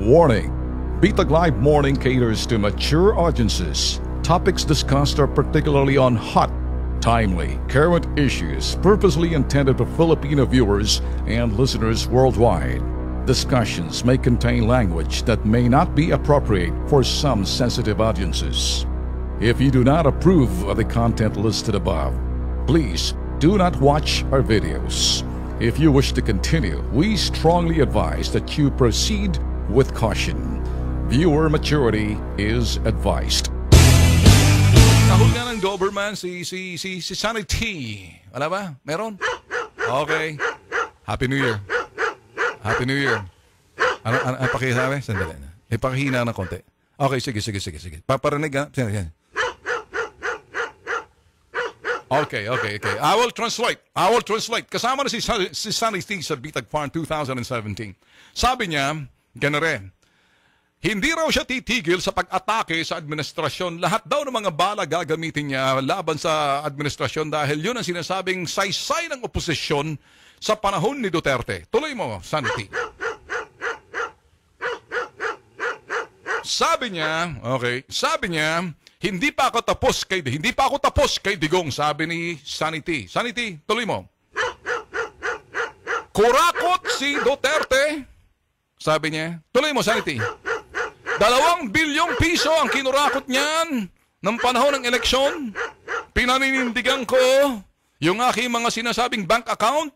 Warning! Bitag Live Morning caters to mature audiences. Topics discussed are particularly on hot, timely, current issues purposely intended for Filipino viewers and listeners worldwide. Discussions may contain language that may not be appropriate for some sensitive audiences. If you do not approve of the content listed above, please do not watch our videos. If you wish to continue, we strongly advise that you proceed with caution. Viewer maturity is advised. Nahul nga ng Doberman si Sunny T. Wala ba? Meron? Okay. Happy New Year. Happy New Year. Ano pakisabi? Sandali na. Ipakihina ng konti. Okay, sige. Paparinig ha? Okay. I will translate. Kasama na si Sunny T sa Bitag Farm 2017. Sabi niya, ganare, hindi raw siya titigil sa pag-atake sa administrasyon. Lahat daw ng mga bala gagamitin niya laban sa administrasyon dahil yun ang sinasabing saysay ng oposisyon sa panahon ni Duterte. Tuloy mo, Santi. Sabi niya, hindi pa ako tapos kay Digong, sabi ni Santi. Santi, tuloy mo. Kurakot si Duterte, sabi niya. Tuloy mo, Santi. 2 bilyong piso ang kinurakot niyan ng panahon ng eleksyon. Pinaninindigan ko yung aking mga sinasabing bank account.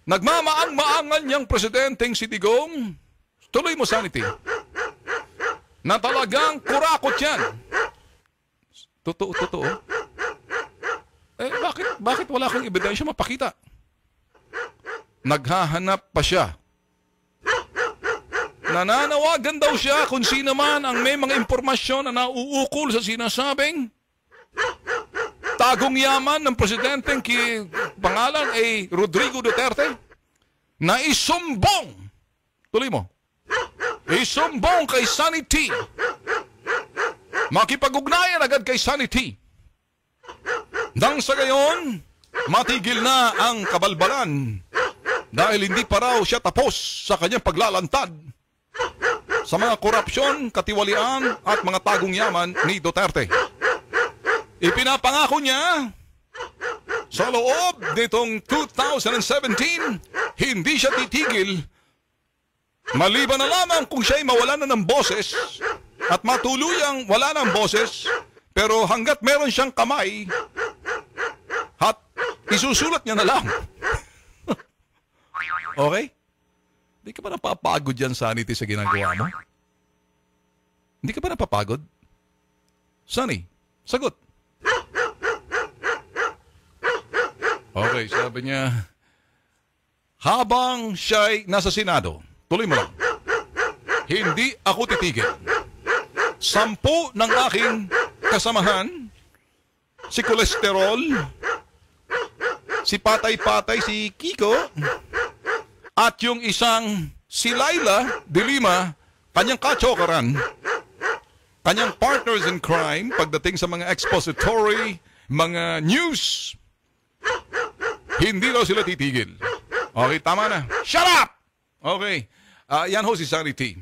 Nagmamaang-maangan niyang presidenteng si Digong. Tuloy mo, Sanity. Na talagang kurakot yan. Totoo. Bakit wala kang ebidensya mapakita? Naghahanap pa siya. Nananawagan daw siya kung sino man ang may mga impormasyon na nauukol sa sinasabing tagong yaman ng presidenteng pangalan ay Rodrigo Duterte na isumbong. Tuloy mo. Isumbong kay Sunny T. Makipag-ugnayan agad kay Sunny T. Nang sa gayon, matigil na ang kabalbalan dahil hindi pa raw siya tapos sa kanyang paglalantad sa mga korupsyon, katiwalian at mga tagong yaman ni Duterte. Ipinapangako niya sa loob nitong 2017, hindi siya titigil maliban na lamang kung siya'y mawala na ng boses at matuluyang wala ng boses, pero hanggat meron siyang kamay at isusulat niya na lang. Okay? Hindi ka ba napapagod yan, Sanity, sa ginagawa mo? Hindi ka ba napapagod? Sunny, sagot. Okay, sabi niya, habang siya'y nasa Senado, tuloy mo lang, hindi ako titigil. 10 ng aking kasamahan, si Kolesterol, si Patay-Patay, si Kiko, at yung isang si Laila de Lima, kanyang kachokaran, kanyang partners in crime pagdating sa mga expository, mga news, hindi daw sila titigil. Okay, tama na. Shut up! Okay, yan ho si Sunny T.